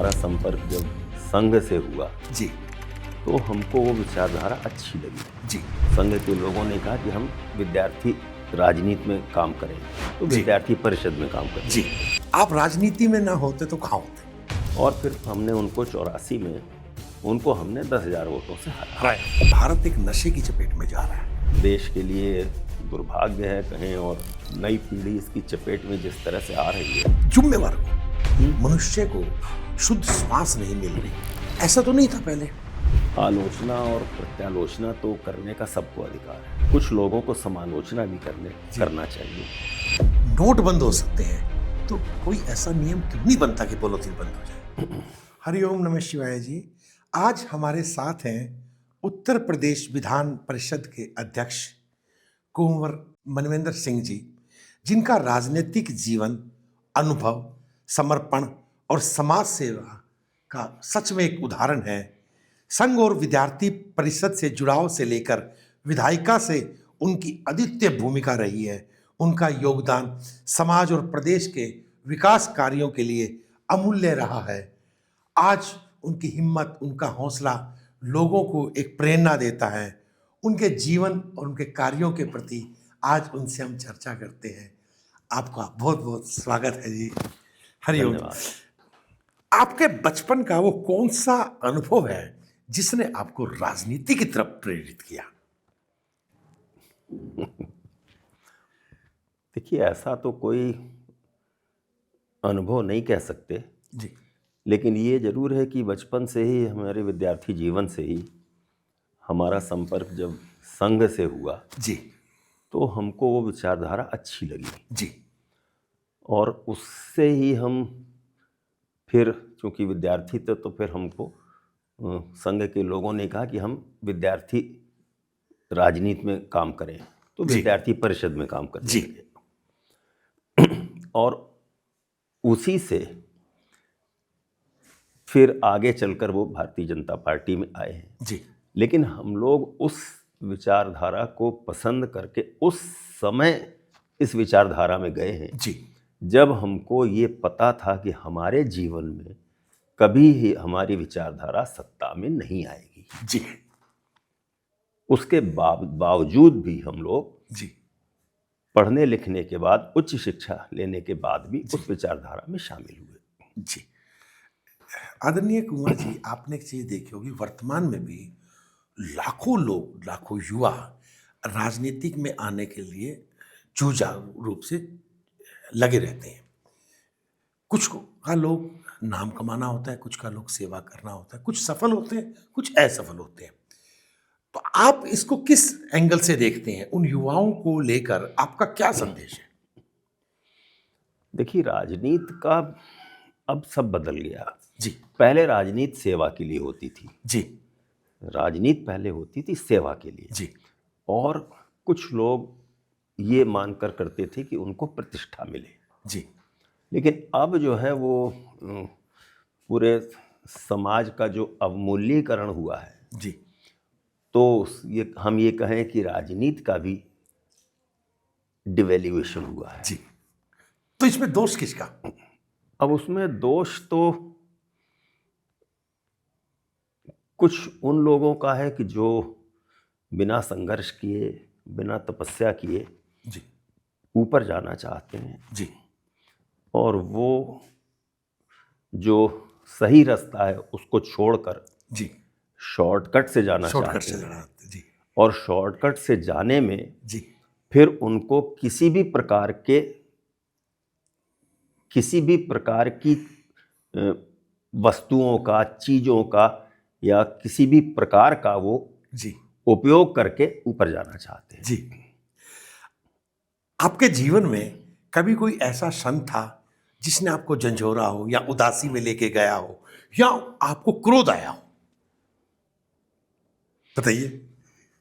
हमारा संपर्क जब संघ से हुआ जी तो हमको वो विचारधारा अच्छी लगी। जी संघ के लोगों ने कहा कि हम विद्यार्थी राजनीति में काम करें, तो जी। विद्यार्थी परिषद में काम करें। जी। आप राजनीति में ना होते तो कहाँ होते? और फिर हमने उनको 84 में उनको हमने 10,000 वोटों से हराया। भारत एक नशे की चपेट में जा रहा है। देश के लिए दुर्भाग्य है कहें, और नई पीढ़ी इसकी चपेट में जिस तरह से आ रही है। जुम्मेवार को, मनुष्य को शुद्ध श्वास नहीं मिल रही। ऐसा तो नहीं था पहले। आलोचना और प्रत्यालोचना तो करने का सबको अधिकार है, कुछ लोगों को समालोचना भी करना चाहिए। नोट बंद हो सकते हैं तो कोई ऐसा नियम क्यों नहीं बनता कि पॉलिथीन बंद हो जाए? हरिओम नमः शिवाय जी। आज हमारे साथ हैं उत्तर प्रदेश विधान परिषद के अध्यक्ष कुंवर मनवेंद्र सिंह जी, जिनका राजनीतिक जीवन, अनुभव, समर्पण और समाज सेवा का सच में एक उदाहरण है। संघ और विद्यार्थी परिषद से जुड़ाव से लेकर विधायिका से उनकी अद्वितीय भूमिका रही है। उनका योगदान समाज और प्रदेश के विकास कार्यों के लिए अमूल्य रहा है। आज उनकी हिम्मत, उनका हौसला लोगों को एक प्रेरणा देता है। उनके जीवन और उनके कार्यों के प्रति आज उनसे हम चर्चा करते हैं। आपका बहुत बहुत स्वागत है जी। हरिओम। आपके बचपन का वो कौन सा अनुभव है जिसने आपको राजनीति की तरफ प्रेरित किया? देखिए, ऐसा तो कोई अनुभव नहीं कह सकते जी लेकिन ये जरूर है कि बचपन से ही, हमारे विद्यार्थी जीवन से ही हमारा संपर्क जब संघ से हुआ जी तो हमको वो विचारधारा अच्छी लगी। जी और उससे ही हम फिर, चूंकि विद्यार्थी थे तो फिर हमको संघ के लोगों ने कहा कि हम विद्यार्थी राजनीति में काम करें, तो जी। विद्यार्थी परिषद में काम करने जी। लगे। और उसी से फिर आगे चलकर वो भारतीय जनता पार्टी में आए हैं। जी लेकिन हम लोग उस विचारधारा को पसंद करके उस समय इस विचारधारा में गए हैं जी जब हमको ये पता था कि हमारे जीवन में कभी ही हमारी विचारधारा सत्ता में नहीं आएगी। जी उसके बावजूद भी हम लोग जी पढ़ने लिखने के बाद, उच्च शिक्षा लेने के बाद भी उस विचारधारा में शामिल हुए। जी। आदरणीय कुंवर जी, आपने एक चीज देखी होगी, वर्तमान में भी लाखों लोग, लाखों युवा राजनीतिक में आने के लिए जुझारू रूप से लगे रहते हैं। कुछ का लोग नाम कमाना होता है, कुछ का लोग सेवा करना होता है, कुछ सफल होते हैं, कुछ असफल होते हैं। तो आप इसको किस एंगल से देखते हैं? उन युवाओं को लेकर आपका क्या संदेश है? देखिए, राजनीति का अब सब बदल गया। जी पहले राजनीति सेवा के लिए होती थी। जी राजनीति पहले होती थी सेवा के लिए। जी और कुछ लोग ये मानकर करते थे कि उनको प्रतिष्ठा मिले। जी लेकिन अब जो है वो पूरे समाज का जो अवमूल्यीकरण हुआ है, जी तो ये हम ये कहें कि राजनीति का भी डिवैल्यूएशन हुआ है। जी। तो इसमें दोष किसका? अब उसमें दोष तो कुछ उन लोगों का है कि जो बिना संघर्ष किए, बिना तपस्या किए जी ऊपर जाना चाहते हैं, जी और वो जो सही रास्ता है उसको छोड़कर जी शॉर्टकट से जाना शॉर्टकट चाहते से हैं। जाना जी और शॉर्टकट से जाने में जी फिर उनको किसी भी प्रकार की वस्तुओं का, चीज़ों का या किसी भी प्रकार का वो जी उपयोग करके ऊपर जाना चाहते हैं। जी। आपके जीवन में कभी कोई ऐसा क्षण था जिसने आपको झंझोरा हो, या उदासी में लेके गया हो, या आपको क्रोध आया हो? बताइए।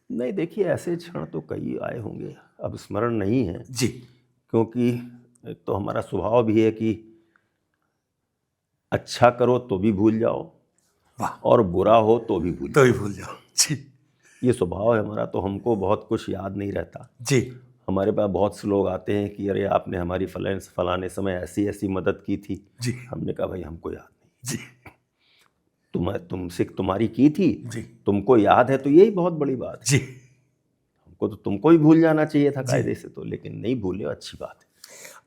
नहीं, देखिए, ऐसे क्षण तो कई आए होंगे, अब स्मरण नहीं है। जी क्योंकि एक तो हमारा स्वभाव भी है कि अच्छा करो तो भी भूल जाओ, वाह। और बुरा हो तो भी भूल तो ही भूल जाओ। जी ये स्वभाव है हमारा। तो हमको बहुत कुछ याद नहीं रहता। जी हमारे पास बहुत से लोग आते हैं कि अरे आपने हमारी फलाने समय ऐसी ऐसी मदद की थी। जी हमने कहा भाई हमको याद नहीं। जी तुमसे तुम्हारी की थी, जी तुमको याद है, तो यही बहुत बड़ी बात है। जी। हमको तो तुमको भी भूल जाना चाहिए था जी। कायदे से, तो लेकिन नहीं भूले, अच्छी बात है।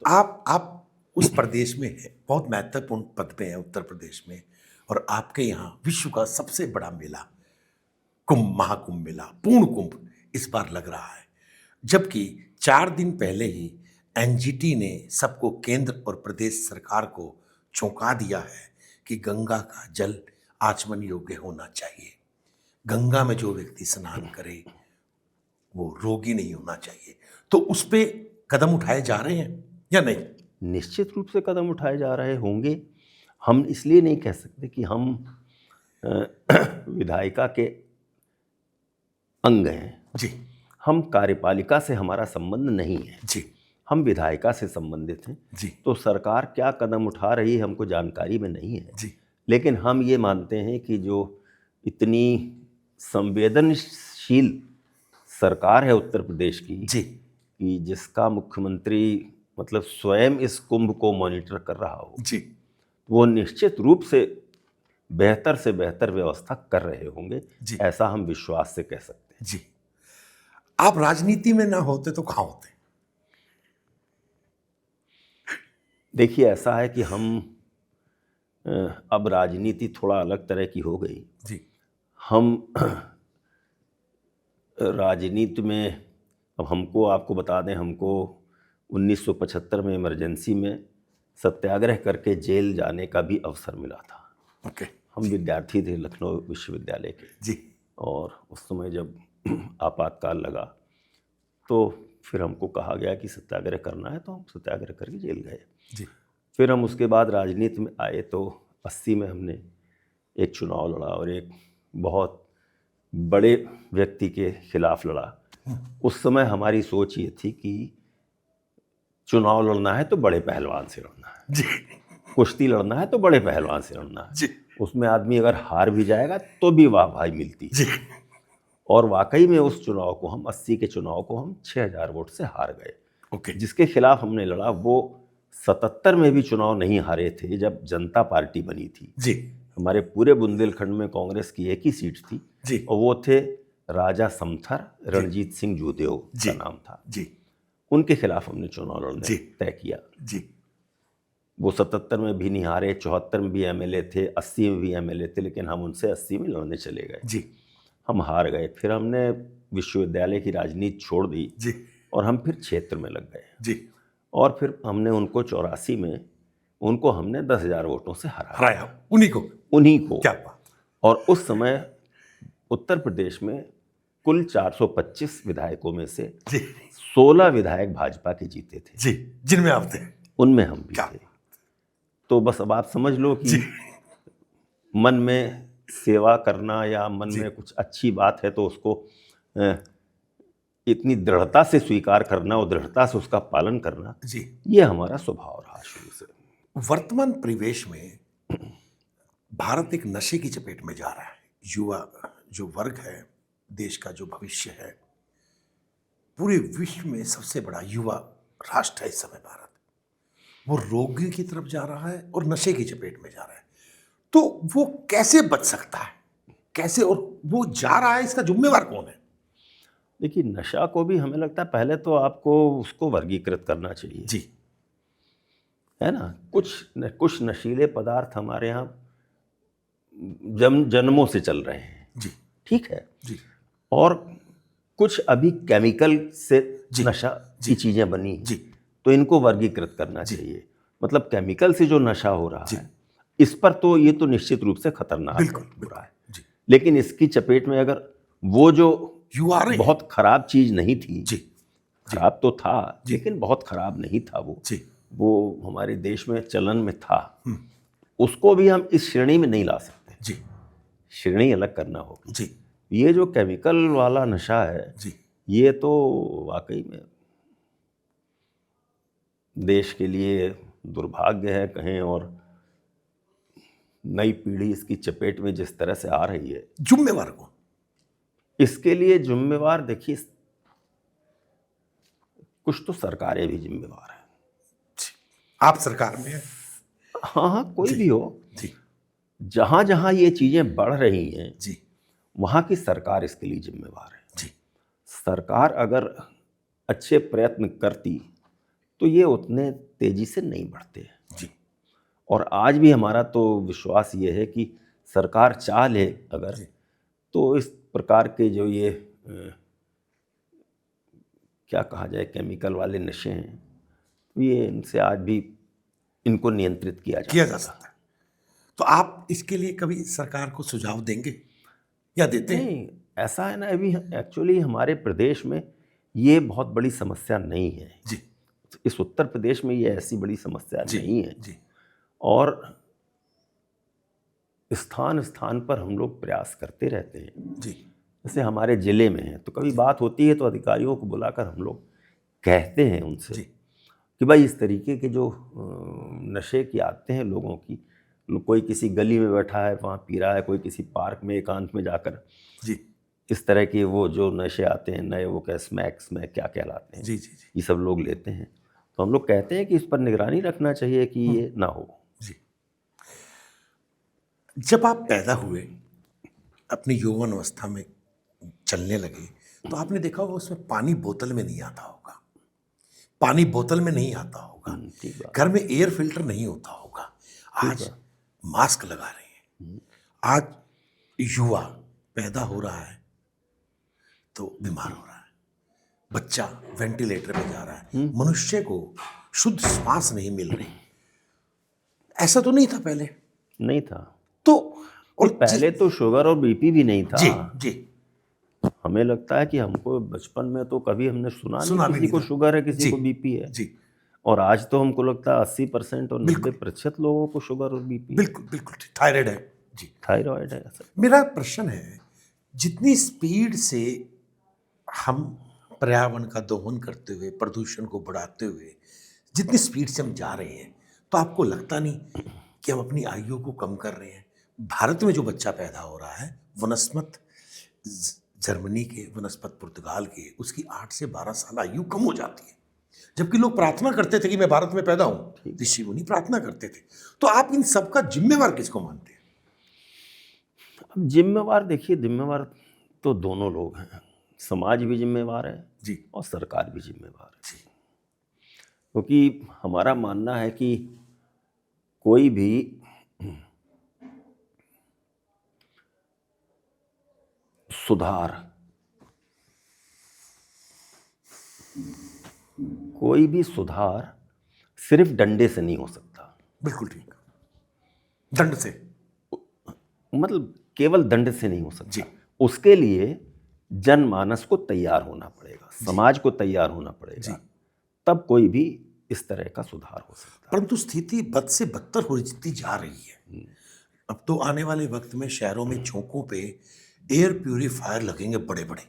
आप उस प्रदेश में हैं, बहुत महत्वपूर्ण पद पे हैं उत्तर प्रदेश में, और आपके यहाँ विश्व का सबसे बड़ा मेला कुंभ, महाकुंभ मेला, पूर्ण कुंभ इस बार लग रहा है, जबकि 4 दिन पहले ही एनजीटी ने सबको, केंद्र और प्रदेश सरकार को चौंका दिया है कि गंगा का जल आचमन योग्य होना चाहिए। गंगा में जो व्यक्ति स्नान करे वो रोगी नहीं होना चाहिए। तो उस पे कदम उठाए जा रहे हैं या नहीं? निश्चित रूप से कदम उठाए जा रहे होंगे। हम इसलिए नहीं कह सकते कि हम विधायिका के अंग हैं। जी हम कार्यपालिका से हमारा संबंध नहीं है, जी हम विधायिका से संबंधित हैं। जी तो सरकार क्या कदम उठा रही है हमको जानकारी में नहीं है, जी लेकिन हम ये मानते हैं कि जो इतनी संवेदनशील सरकार है उत्तर प्रदेश की, जी कि जिसका मुख्यमंत्री मतलब स्वयं इस कुंभ को मॉनिटर कर रहा हो, जी वो निश्चित रूप से बेहतर व्यवस्था कर रहे होंगे, जी ऐसा हम विश्वास से कह सकते हैं। जी। आप राजनीति में ना होते तो कहाँ होते? देखिए, ऐसा है कि हम अब राजनीति थोड़ा अलग तरह की हो गई। जी हम राजनीति में, अब हमको, आपको बता दें, हमको 1975 में इमरजेंसी में सत्याग्रह करके जेल जाने का भी अवसर मिला था। ओके। हम विद्यार्थी थे लखनऊ विश्वविद्यालय के, जी और उस समय जब आपातकाल लगा तो फिर हमको कहा गया कि सत्याग्रह करना है, तो हम सत्याग्रह करके जेल गए। जी फिर हम उसके बाद राजनीति में आए तो 80 में हमने एक चुनाव लड़ा और एक बहुत बड़े व्यक्ति के खिलाफ लड़ा। उस समय हमारी सोच ये थी कि चुनाव लड़ना है तो बड़े पहलवान से लड़ना है, जी कुश्ती लड़ना है तो बड़े पहलवान से लड़ना है। जी उसमें आदमी अगर हार भी जाएगा तो भी वाह भाई मिलती है। जी और वाकई में उस चुनाव को हम 80 के चुनाव को हम 6000 वोट से हार गए। ओके। जिसके खिलाफ हमने लड़ा वो 77 में भी चुनाव नहीं हारे थे जब जनता पार्टी बनी थी। जी हमारे पूरे बुंदेलखंड में कांग्रेस की एक ही सीट थी, जी और वो थे राजा समथर रणजीत सिंह जूदेव का नाम था। जी उनके खिलाफ हमने चुनाव लड़ने तय किया। जी वो 77 में भी नहीं हारे, 74 में भी एमएलए थे, 80 में भी एमएलए थे, लेकिन हम उनसे 80 में लड़ने चले गए। जी हम हार गए। फिर हमने विश्वविद्यालय की राजनीति छोड़ दी जी और हम फिर क्षेत्र में लग गए। जी। और फिर हमने उनको 84 में उनको हमने 10,000 वोटों से हराया, उन्हीं को। क्या बात। और उस समय उत्तर प्रदेश में कुल 425 विधायकों में से जी 16 विधायक भाजपा के जीते थे। जी, जिनमें आप थे। उनमें हम भी क्या? थे। तो बस अब आप समझ लो कि मन में सेवा करना या मन में कुछ अच्छी बात है तो उसको इतनी दृढ़ता से स्वीकार करना और दृढ़ता से उसका पालन करना, जी, ये हमारा स्वभाव रहा शुरू से। वर्तमान परिवेश में भारत एक नशे की चपेट में जा रहा है। युवा जो वर्ग है, देश का जो भविष्य है, पूरे विश्व में सबसे बड़ा युवा राष्ट्र है इस समय भारत, वो रोगी की तरफ जा रहा है और नशे की चपेट में जा रहा है। तो वो कैसे बच सकता है, कैसे, और वो जा रहा है, इसका जिम्मेवार कौन है? देखिए, नशा को भी हमें लगता है पहले तो आपको उसको वर्गीकृत करना चाहिए। जी, है ना। कुछ नशीले पदार्थ हमारे यहाँ जन्मों से चल रहे हैं। जी, ठीक है जी। और कुछ अभी केमिकल से नशा जी, की चीज़ें बनी जी, तो इनको वर्गीकृत करना चाहिए। मतलब केमिकल से जो नशा हो रहा जी, है, इस पर तो ये तो निश्चित रूप से खतरनाक हो रहा है। जी। लेकिन इसकी चपेट में अगर वो जो बहुत खराब चीज नहीं थी, जी, खराब तो था लेकिन बहुत खराब नहीं था वो हमारे देश में चलन में था, उसको भी हम इस श्रेणी में नहीं ला सकते। जी, श्रेणी अलग करना होगी। जी, ये जो केमिकल वाला नशा है, जी, ये तो वाकई में देश के लिए दुर्भाग्य है कहें, और नई पीढ़ी इसकी चपेट में जिस तरह से आ रही है, जिम्मेवार कौन? इसके लिए जिम्मेवार, देखिए, कुछ तो सरकारें भी जिम्मेवार हैं। आप सरकार में हैं? हाँ, कोई भी हो। जी, जहाँ जहाँ ये चीज़ें बढ़ रही हैं जी वहाँ की सरकार इसके लिए जिम्मेवार है। जी सरकार अगर अच्छे प्रयत्न करती तो ये उतने तेजी से नहीं बढ़ते। जी और आज भी हमारा तो विश्वास ये है कि सरकार चाह ले अगर, जी तो इस प्रकार के जो ये क्या कहा जाए केमिकल वाले नशे हैं, तो ये इनसे आज भी इनको नियंत्रित किया जा किया जा सकता सकता है। तो आप इसके लिए कभी सरकार को सुझाव देंगे या देते हैं? नहीं, ऐसा है ना, अभी एक्चुअली हमारे प्रदेश में ये बहुत बड़ी समस्या नहीं है। जी इस उत्तर प्रदेश में ये ऐसी बड़ी समस्या जी नहीं है। जी और स्थान स्थान पर हम लोग प्रयास करते रहते हैं। जी जैसे हमारे ज़िले में है तो कभी बात होती है तो अधिकारियों को बुलाकर हम लोग कहते हैं उनसे जी कि भाई इस तरीके के जो नशे की आदतें हैं लोगों की, कोई किसी गली में बैठा है वहाँ पी रहा है, कोई किसी पार्क में एकांत में जाकर जी इस तरह के वो जो नशे आते हैं नए, वो क्या स्मैक क्या कहलाते हैं, जी जी जी ये सब लोग लेते हैं। तो हम लोग कहते हैं कि इस पर निगरानी रखना चाहिए कि ये ना हो। जी। जब आप पैदा हुए, अपनी यौवन अवस्था में चलने लगे, तो आपने देखा होगा उसमें पानी बोतल में नहीं आता होगा, पानी बोतल में नहीं आता होगा, ठीक बात। घर में एयर फिल्टर नहीं होता होगा। आज मास्क लगा रहे हैं, आज युवा पैदा हो रहा है तो बीमार हो रहा है, बच्चा वेंटिलेटर पे जा रहा है, मनुष्य को शुद्ध श्वास नहीं मिल रही। ऐसा तो नहीं था पहले। नहीं था। तो और पहले तो शुगर और बीपी भी नहीं था। जी जी हमें लगता है कि हमको बचपन में तो कभी हमने सुना सुना नहीं भी किसी नहीं को था। शुगर है, किसी जी, को बीपी है। जी और आज तो हमको लगता है 80% और बिल्कुल। 90% लोगों को शुगर और बीपी, बिल्कुल बिल्कुल थायराइड है जी। थायराइड है। ऐसा मेरा प्रश्न है, जितनी स्पीड से हम पर्यावरण का दोहन करते हुए, प्रदूषण को बढ़ाते हुए जितनी स्पीड से हम जा रहे हैं, तो आपको लगता नहीं कि हम अपनी आयु को कम कर रहे हैं? भारत में जो बच्चा पैदा हो रहा है, वनस्पत जर्मनी के, वनस्पत पुर्तगाल के, उसकी 8 से 12 साल आयु कम हो जाती है। जबकि लोग प्रार्थना करते थे कि मैं भारत में पैदा हूं, ऋषि मुनि प्रार्थना करते थे। तो आप इन सब का जिम्मेवार किसको मानते हैं? अब जिम्मेवार देखिए, जिम्मेवार तो दोनों लोग हैं, समाज भी जिम्मेवार है जी और सरकार भी जिम्मेवार है। जी क्योंकि हमारा मानना है कि कोई भी सुधार, कोई भी सुधार सिर्फ डंडे से नहीं हो सकता। बिल्कुल ठीक। दंड से? मतलब केवल दंड से नहीं हो सकता। जी उसके लिए जनमानस को तैयार होना पड़ेगा, समाज को तैयार होना जी। पड़ेगा, तब कोई भी इस तरह का सुधार हो सकता है। परंतु स्थिति बद से बदतर होती जा रही है। अब तो आने वाले वक्त में शहरों में चौकों पे एयर प्यूरिफायर लगेंगे बड़े बड़े।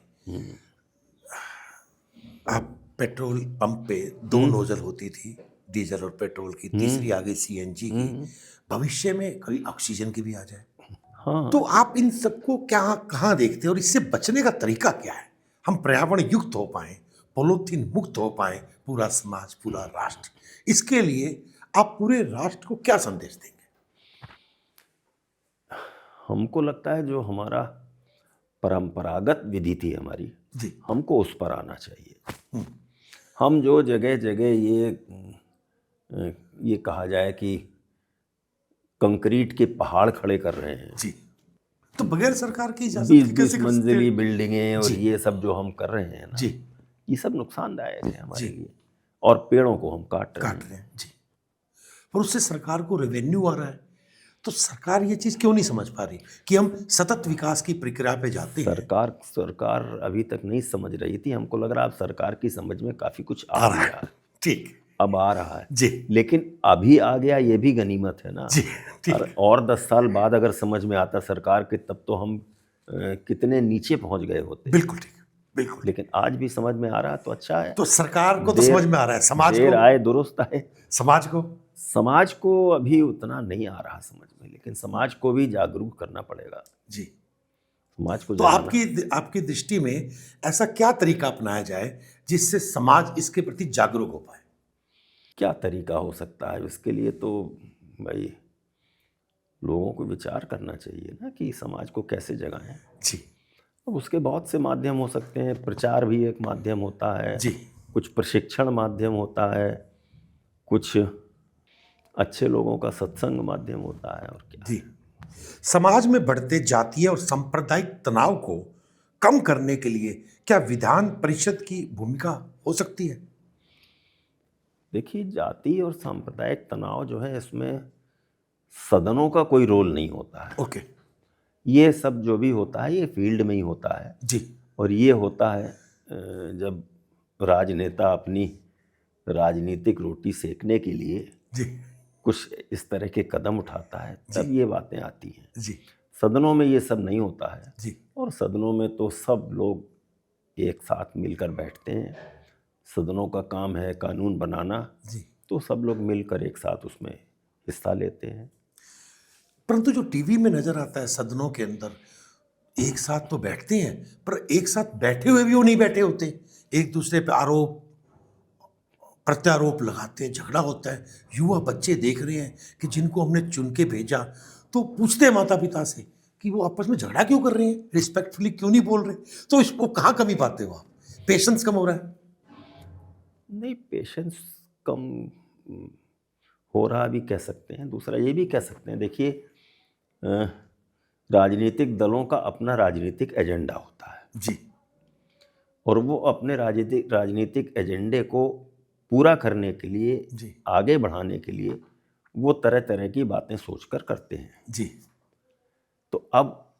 आप पेट्रोल पंप पे 2 नोजल होती थी, डीजल और पेट्रोल की, तीसरी आ गई सीएनजी की। भविष्य में कभी ऑक्सीजन की भी आ जाए। हाँ, तो आप इन सबको क्या कहाँ देखते हैं और इससे बचने का तरीका क्या है? हम पर्यावरण युक्त हो पाए, पॉलीथीन मुक्त हो पाए, पूरा समाज, पूरा राष्ट्र। इसके लिए आप पूरे राष्ट्र को क्या संदेश देंगे? हमको लगता है जो हमारा परंपरागत विधि थी हमारी, जी हमको उस पर आना चाहिए। हम जो जगह जगह ये कहा जाए कि कंक्रीट के पहाड़ खड़े कर रहे हैं, जी, तो बगैर सरकार की इजाजत के 20-20 कैसे कर सकते मंजिली हैं? बिल्डिंगें और जी। ये सब जो हम कर रहे हैं ना, जी ये सब नुकसानदायक है हमारे जी। लिए। और पेड़ों को हम काट रहे काट हैं। रहे हैं जी, पर उससे सरकार को रेवेन्यू आ रहा है। तो सरकार ये चीज क्यों नहीं समझ पा रही कि हम सतत विकास की प्रक्रिया पे जाते हैं? सरकार अभी तक नहीं समझ रही थी। हमको लग रहा है अब सरकार की समझ में काफ़ी कुछ आ आ रहा गया है। है, ठीक अब आ रहा है। जी लेकिन अभी आ गया ये भी गनीमत है ना। जी ठीक और 10 साल बाद अगर समझ में आता सरकार के, तब तो हम कितने नीचे पहुंच गए होते। बिल्कुल ठीक बिल्कुल। लेकिन आज भी समझ में आ रहा है तो अच्छा है। तो सरकार को तो देर- समझ में आ रहा है, समाज देर को? आए दुरुस्त आए। समाज को? समाज को अभी उतना नहीं आ रहा समझ में, लेकिन समाज को भी जागरूक करना पड़ेगा। जी। समाज को तो जगाना। आपकी दृष्टि में ऐसा क्या तरीका अपनाया जाए जिससे समाज इसके प्रति जागरूक हो पाए? क्या तरीका हो सकता है इसके लिए? तो भाई लोगों को विचार करना चाहिए ना कि समाज को कैसे जगाएं। जी अब उसके बहुत से माध्यम हो सकते हैं, प्रचार भी एक माध्यम होता है, जी कुछ प्रशिक्षण माध्यम होता है, कुछ अच्छे लोगों का सत्संग माध्यम होता है, और क्या। जी। समाज में बढ़ते जातीय और सांप्रदायिक तनाव को कम करने के लिए क्या विधान परिषद की भूमिका हो सकती है? देखिए, जाति और सांप्रदायिक तनाव जो है, इसमें सदनों का कोई रोल नहीं होता है। ओके। ये सब जो भी होता है ये फील्ड में ही होता है, जी और ये होता है जब राजनेता अपनी राजनीतिक रोटी सेकने के लिए जी कुछ इस तरह के कदम उठाता है, तब ये बातें आती हैं। जी सदनों में ये सब नहीं होता है, जी और सदनों में तो सब लोग एक साथ मिलकर बैठते हैं। सदनों का काम है कानून बनाना, जी। तो सब लोग मिलकर एक साथ उसमें हिस्सा लेते हैं। परंतु जो टीवी में नजर आता है सदनों के अंदर एक साथ तो बैठते हैं, पर एक साथ बैठे हुए भी वो नहीं बैठे होते, एक दूसरे पे आरोप प्रत्यारोप लगाते हैं, झगड़ा होता है। युवा बच्चे देख रहे हैं कि जिनको हमने चुन के भेजा, तो पूछते हैं माता पिता से कि वो आपस में झगड़ा क्यों कर रहे हैं, रिस्पेक्टफुली क्यों नहीं बोल रहे। तो इसको कहाँ कमी पाते हो आप? पेशेंस कम हो रहा है? नहीं, पेशेंस कम हो रहा भी कह सकते हैं। दूसरा ये भी कह सकते हैं, देखिए, राजनीतिक दलों का अपना राजनीतिक एजेंडा होता है, जी और वो अपने राजनीतिक एजेंडे को पूरा करने के लिए, जी आगे बढ़ाने के लिए वो तरह तरह की बातें सोचकर करते हैं। जी तो अब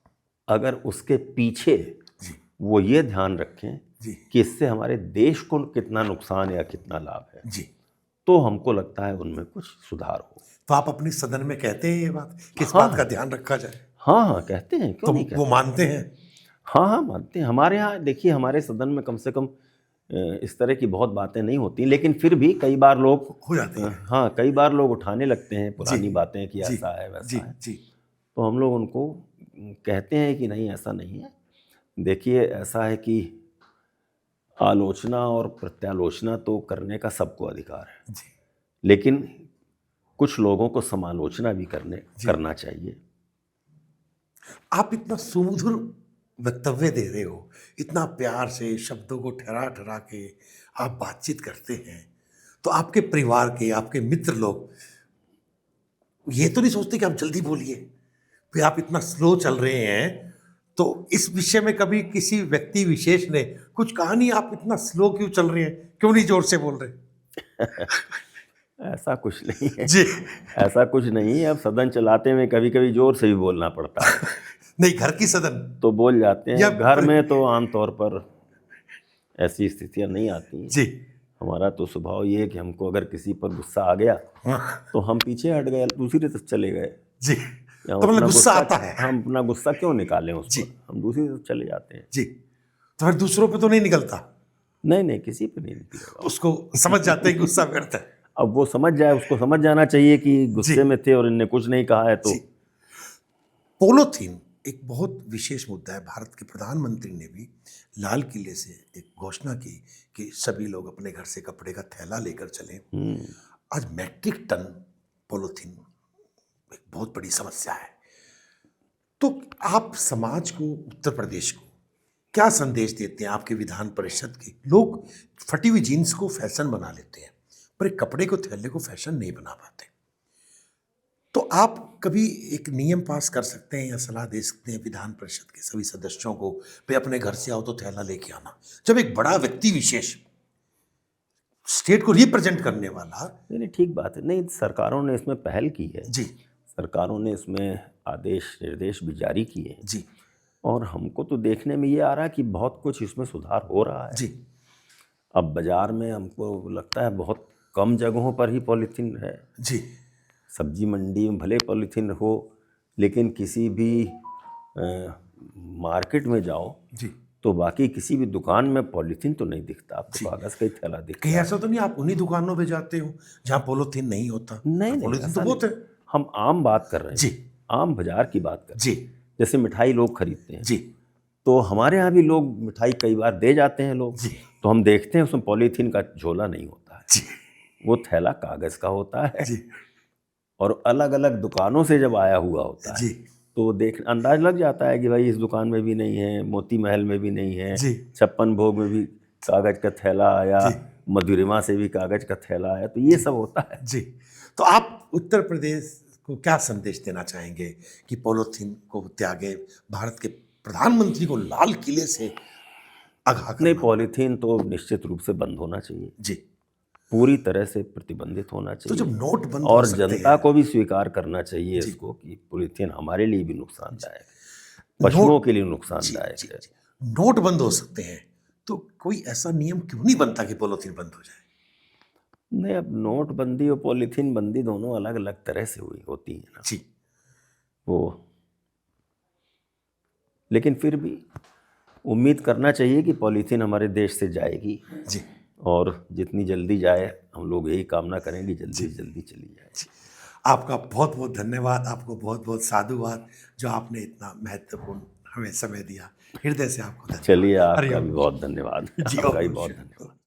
अगर उसके पीछे जी वो ये ध्यान रखें जी कि इससे हमारे देश को कितना नुकसान या कितना लाभ है, जी। तो हमको लगता है उनमें कुछ सुधार हो। तो आप अपने सदन में कहते हैं ये बात, किस हाँ, बात का ध्यान रखा जाए? हाँ हाँ, कहते हैं, क्यों तो नहीं कहते। वो मानते हैं? हाँ हाँ, मानते हैं। हमारे यहाँ देखिए, हमारे सदन में कम से कम इस तरह की बहुत बातें नहीं होती, लेकिन फिर भी कई बार लोग हो जाती है। हाँ, कई बार लोग उठाने लगते हैं पुरानी जी, बातें कि जी, ऐसा है जी वैसा है। जी तो हम लोग उनको कहते हैं कि नहीं, ऐसा नहीं है। देखिए, ऐसा है कि आलोचना और प्रत्यालोचना तो करने का सबको अधिकार है, जी लेकिन कुछ लोगों को समालोचना भी करना चाहिए। आप इतना सुमधुर वक्तव्य दे रहे हो, इतना प्यार से शब्दों को ठहरा ठहरा के आप बातचीत करते हैं, तो आपके परिवार के, आपके मित्र लोग ये तो नहीं सोचते कि आप जल्दी बोलिए? फिर आप इतना स्लो चल रहे हैं, तो इस विषय में कभी किसी व्यक्ति विशेष ने कुछ कहा नहीं, आप इतना स्लो क्यों चल रहे हैं, क्यों नहीं जोर से बोल रहे? ऐसा कुछ नहीं है जी ऐसा कुछ नहीं है। अब सदन चलाते में कभी कभी जोर से भी बोलना पड़ता है, नहीं, घर की सदन तो बोल जाते या हैं। घर में तो आमतौर पर ऐसी स्थितियां नहीं आती हैं। जी हमारा तो स्वभाव ये है कि हमको अगर किसी पर गुस्सा आ गया हाँ, तो हम पीछे हट गए, दूसरी तरफ चले गए। जी। या तो मतलब अपना गुस्सा आता है? हम अपना गुस्सा क्यों निकालें उस जी। पर, हम दूसरी तरफ चले जाते हैं। जी, तो फिर दूसरों पे तो नहीं निकलता? नहीं नहीं, किसी पे नहीं निकलेगा। उसको समझ जाते हैं कि गुस्सा व्यर्थ है। अब वो समझ जाए, उसको समझ जाना चाहिए कि गुस्से में थे और इनने कुछ नहीं कहा है तो। जी। पोलोथीन एक बहुत विशेष मुद्दा है। भारत के प्रधानमंत्री ने भी लाल किले से एक घोषणा की कि सभी लोग अपने घर से कपड़े का थैला लेकर चलें। आज मैट्रिक टन पोलोथीन एक बहुत बड़ी समस्या है। तो आप समाज को, उत्तर प्रदेश को क्या संदेश देते हैं? आपके विधान परिषद के लोग फटी हुई जीन्स को फैशन बना लेते हैं, पर एक कपड़े को, थैले को फैशन नहीं बना पाते। तो आप कभी एक नियम पास कर सकते हैं या सलाह दे सकते हैं विधान परिषद के सभी सदस्यों को, भाई अपने घर से आओ तो थैला लेके आना, जब एक बड़ा व्यक्ति विशेष स्टेट को रिप्रेजेंट करने वाला। नहीं, ठीक बात है। नहीं, सरकारों ने इसमें पहल की है। जी सरकारों ने इसमें आदेश निर्देश भी जारी किए हैं, जी और हमको तो देखने में ये आ रहा है कि बहुत कुछ इसमें सुधार हो रहा है। जी अब बाजार में हमको लगता है बहुत कम जगहों पर ही पॉलीथीन है। जी सब्जी मंडी में भले पॉलीथीन हो, लेकिन किसी भी मार्केट में जाओ जी। तो बाकी किसी भी दुकान में पॉलीथीन तो नहीं दिखता आपको, कागज़ का ही थैला दिखता कहीं है। ऐसा तो नहीं आप उन्हीं दुकानों पे जाते हो जहाँ पॉलीथीन नहीं होता? नहीं, पॉलीथीन ऐसा तो बहुत है। हम आम बात कर रहे हैं जी आम बाजार की बात कर रहे हैं। जी जैसे मिठाई लोग खरीदते हैं, जी तो हमारे यहाँ भी लोग मिठाई कई बार दे जाते हैं लोग, जी तो हम देखते हैं उसमें पॉलीथीन का झोला नहीं होता है, जी वो थैला कागज़ का होता है। जी और अलग अलग दुकानों से जब आया हुआ होता है जी तो देख अंदाज लग जाता है कि भाई इस दुकान में भी नहीं है, मोती महल में भी नहीं है, जी 56 भोग में भी कागज का थैला आया, जी। मधुरिमा से भी कागज का थैला आया, तो ये सब होता है। जी। तो आप उत्तर प्रदेश को क्या संदेश देना चाहेंगे कि पॉलीथीन को त्यागे, भारत के प्रधानमंत्री को लाल किले से आगाह नहीं, करना? पॉलीथीन तो निश्चित रूप से बंद होना चाहिए, जी। पूरी तरह से प्रतिबंधित होना तो जब चाहिए, नोट बंद हो और सकते जनता हैं, को भी स्वीकार करना चाहिए जी। इसको कि पॉलीथीन हमारे लिए भी नुकसानदायक है, नोट पशुओं के लिए जी नुकसानदायक जी है। जी। नोट बंद हो सकते हैं, तो कोई ऐसा नियम क्यों नहीं बनता कि पॉलीथीन बंद हो जाए? नहीं, अब नोटबंदी और पॉलीथीन बंदी दोनों अलग अलग तरह से हुई होती है ना जी वो, लेकिन फिर भी उम्मीद करना चाहिए कि पॉलीथीन हमारे देश से जाएगी, जी और जितनी जल्दी जाए हम लोग यही कामना करेंगे जल्दी जी। से जल्दी चली जाए। जी। आपका बहुत बहुत धन्यवाद, आपको बहुत बहुत साधुवाद, जो आपने इतना महत्वपूर्ण हमें समय दिया। हृदय से आपको धन्यवाद। चलिए, आपका हरिओम। भी बहुत धन्यवाद। जी आपका भी ओम बहुत शांति। धन्यवाद।